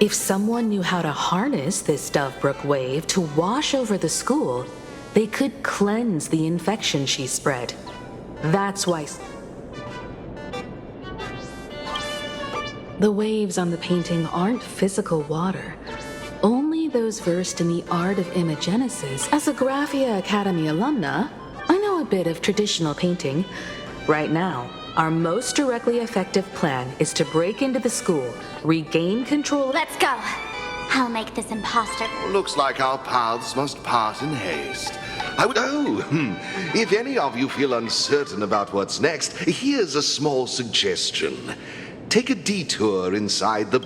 If someone knew how to harness this Dovebrook wave to wash over the school, they could cleanse the infection she spread. That's why the waves on the painting aren't physical water. Only those versed in the art of imagenesis. As a Graphia Academy alumna, I know a bit of traditional painting. Right now, our most directly effective plan is to break into the school, regain control. Let's go. I'll make this imposter. Looks like our paths must part in haste. If any of you feel uncertain about what's next, here's a small suggestion. Take a detour inside the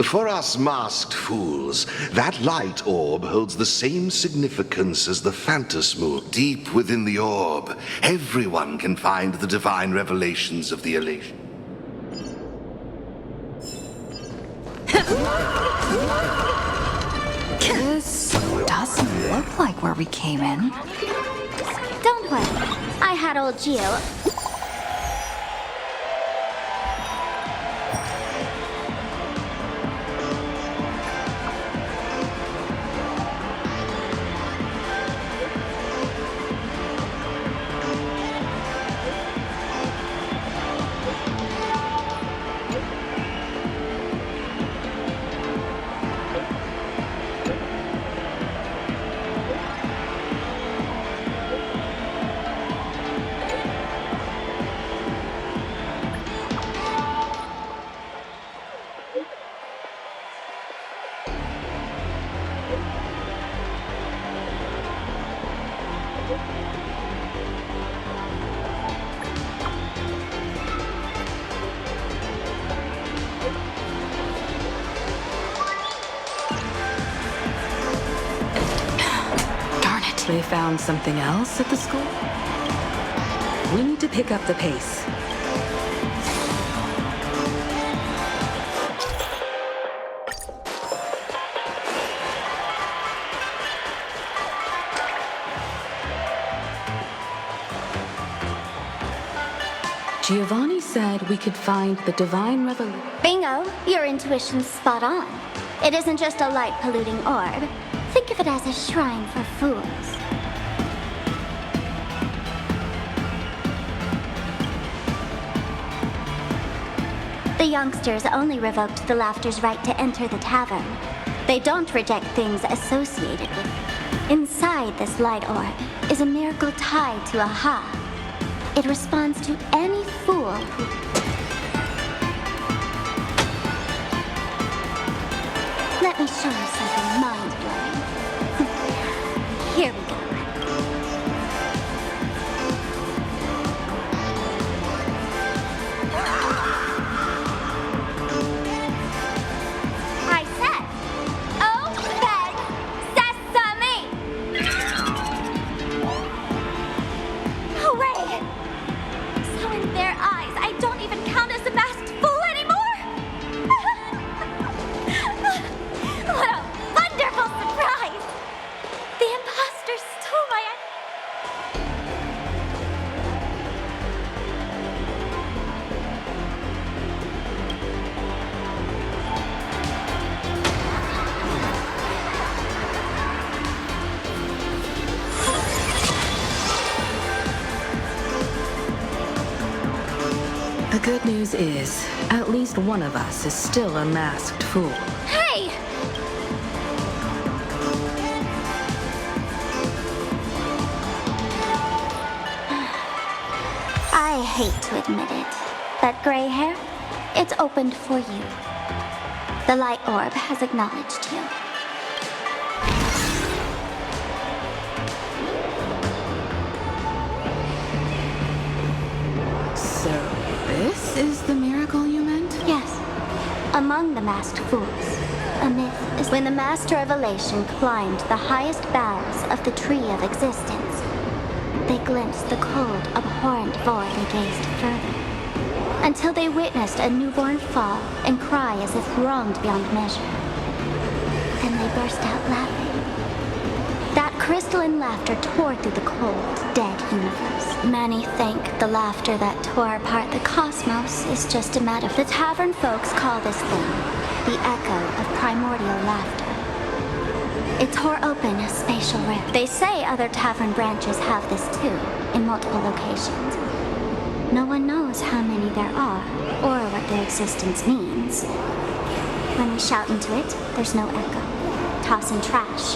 For us masked fools, that light orb holds the same significance as the phantasmal. Deep within the orb, everyone can find the divine revelations of the elation. This doesn't look like where we came in. Don't worry. I had old Gio. They found something else at the school? We need to pick up the pace. Giovanni said we could find the divine revelation. Bingo! Your intuition's spot on. It isn't just a light-polluting orb. Think of it as a shrine for fools. The youngsters only revoked the Laughter's right to enter the tavern. They don't reject things associated with it. Inside this light orb is a miracle tied to Aha. It responds to any fool who... Let me show you something mind-blowing. Here we go. I said, open sesame! Hooray! So in their eyes, I don't even count as a masked fool anymore! What a wonderful surprise! The imposter stole my... The good news is, at least one of us is still a masked fool. Hey! I hate to admit it, but gray hair, it's opened for you. The light orb has acknowledged you. So, this is the miracle you meant? Yes. Among the masked fools, a myth is when the master of elation climbed the highest boughs of the tree of existence. they glimpsed the cold, abhorrent void. They gazed further, until they witnessed a newborn fall and cry as if wronged beyond measure. Then they burst out laughing. That crystalline laughter tore through the cold, dead universe. Many think the laughter that tore apart the cosmos is just a metaphor. The tavern folks call this thing the echo of primordial laughter. It tore open a spatial rift. They say other tavern branches have this too, in multiple locations. No one knows how many there are, or what their existence means. When we shout into it, there's no echo. Tossing trash,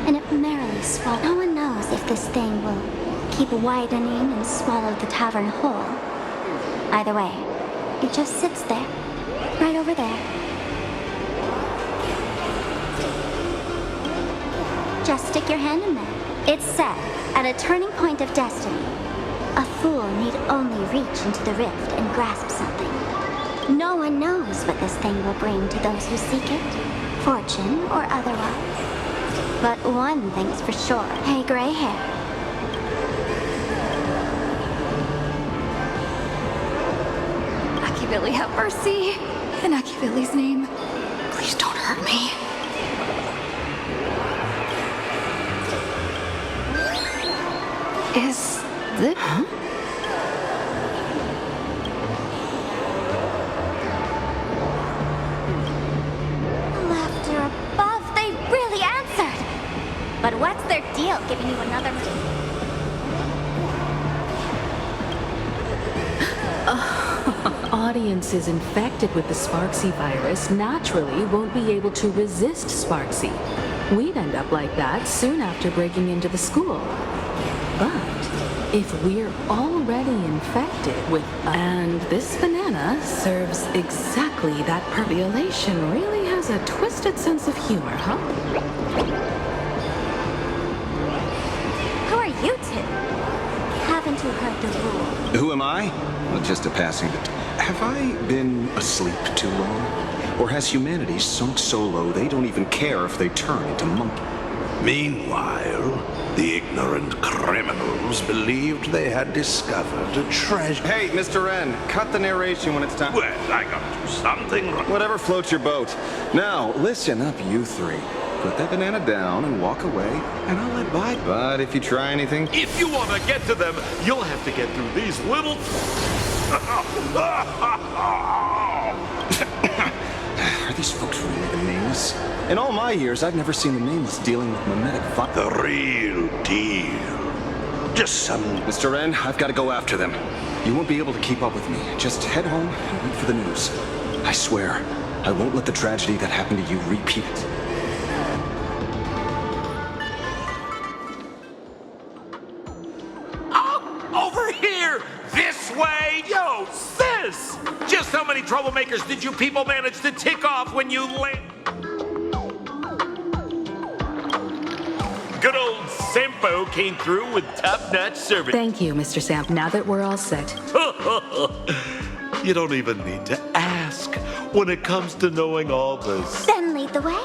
and it merrily swallows. No one knows if this thing will keep widening and swallow the tavern whole. Either way, it just sits there, right over there. Just stick your hand in there. It's said, at a turning point of destiny, a fool need only reach into the rift and grasp something. No one knows what this thing will bring to those who seek it, fortune or otherwise. But one thing's for sure. Hey, gray hair. Billy, have mercy. In Billy's name, please don't hurt me. Is this... Huh? Laughter above, they really answered. But what's their deal giving you another... Audiences infected with the Sparksy virus naturally won't be able to resist Sparksy. We'd end up like that soon after breaking into the school. But if we're already infected with... And this banana serves exactly that purpose. The elation really has a twisted sense of humor, huh? Who are you two? Haven't you heard the rule? Who am I? Well, just a passing bit. Have I been asleep too long? Or has humanity sunk so low they don't even care if they turn into monkey? Meanwhile, the ignorant criminals believed they had discovered a treasure. Hey, Mr. Wren, cut the narration when it's time. Well, I gotta do something right. Whatever floats your boat. Now, listen up, you three. Put that banana down and walk away, and I'll let by. But if you try anything... If you want to get to them, you'll have to get through these little... Are these folks really the nameless? In all my years, I've never seen the nameless dealing with mimetic fire. The real deal. Just some... Mr. Wren, I've got to go after them. You won't be able to keep up with me. Just head home and wait for the news. I swear, I won't let the tragedy that happened to you repeat it. Over here! This way! Yo, sis! Just how many troublemakers did you people manage to tick off when you land? Good old Sampo came through with top-notch service. Thank you, Mr. Samp. Now that we're all set. You don't even need to ask when it comes to knowing all this. Then lead the way.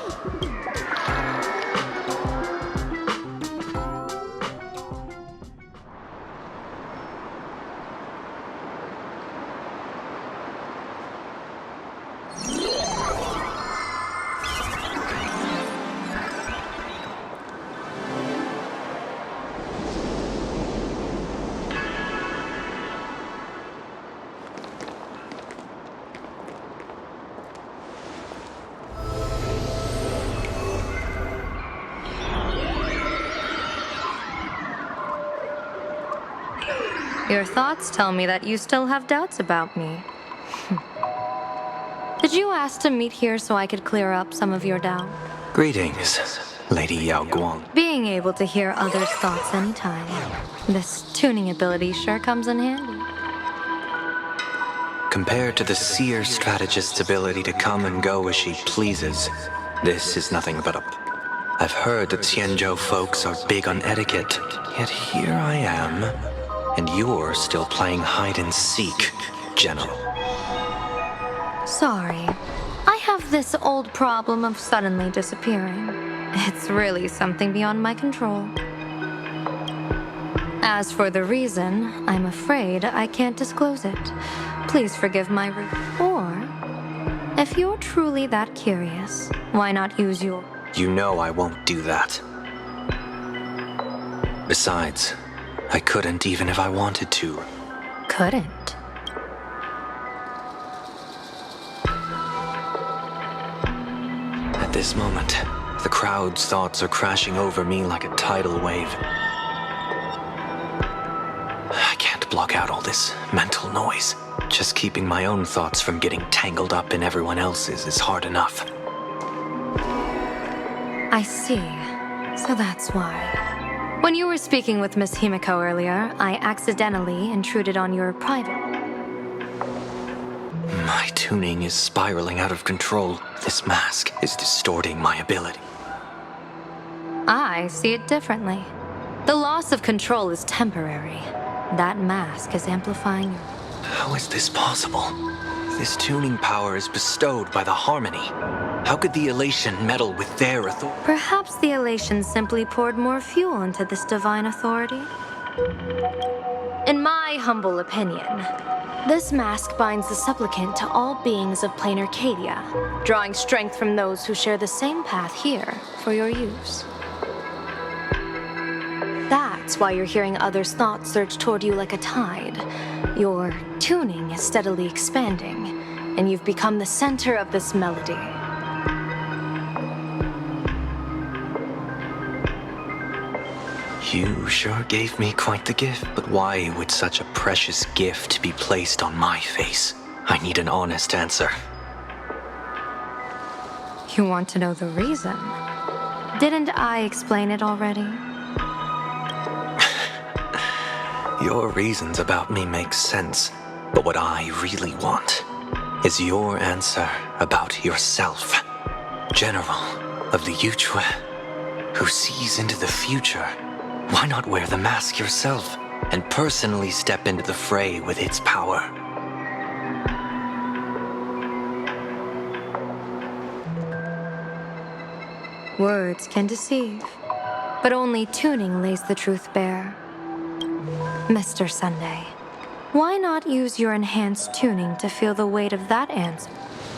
Your thoughts tell me that you still have doubts about me. Did you ask to meet here so I could clear up some of your doubt? Greetings, Lady Yao Guang. Being able to hear others' thoughts anytime. This tuning ability sure comes in handy. Compared to the seer strategist's ability to come and go as she pleases, this is nothing but a... I've heard that Xianzhou folks are big on etiquette, yet here I am, and you're still playing hide and seek, General. Sorry. I have this old problem of suddenly disappearing. It's really something beyond my control. As for the reason, I'm afraid I can't disclose it. Please forgive my Or, if you're truly that curious, why not use your... You know I won't do that. Besides, I couldn't even if I wanted to. Couldn't? At this moment, the crowd's thoughts are crashing over me like a tidal wave. I can't block out all this mental noise. Just keeping my own thoughts from getting tangled up in everyone else's is hard enough. I see. So that's why. When you were speaking with Miss Himiko earlier, I accidentally intruded on your private... My tuning is spiraling out of control. This mask is distorting my ability. I see it differently. The loss of control is temporary. That mask is amplifying your... How is this possible? This tuning power is bestowed by the harmony. How could the elation meddle with their authority? Perhaps the elation simply poured more fuel into this divine authority? In my humble opinion, this mask binds the supplicant to all beings of plain Arcadia, drawing strength from those who share the same path here for your use. That's why you're hearing others' thoughts surge toward you like a tide. Your tuning is steadily expanding, and you've become the center of this melody. You sure gave me quite the gift, but why would such a precious gift be placed on my face? I need an honest answer. You want to know the reason? Didn't I explain it already? Your reasons about me make sense, but what I really want is your answer about yourself. General of the Yuchua, who sees into the future. Why not wear the mask yourself and personally step into the fray with its power? Words can deceive, but only tuning lays the truth bare. Mr. Sunday, why not use your enhanced tuning to feel the weight of that answer?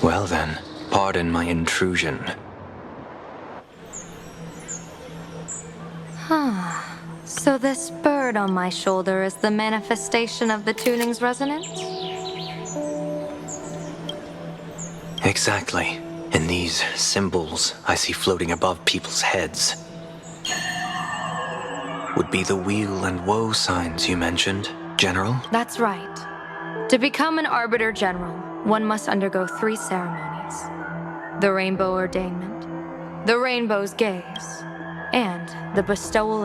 Well then, pardon my intrusion. So this bird on my shoulder is the manifestation of the tuning's resonance? Exactly. And these symbols I see floating above people's heads would be the weal and woe signs you mentioned, General? That's right. To become an Arbiter General, one must undergo 3 ceremonies. The Rainbow Ordainment, the Rainbow's Gaze, and the bestowal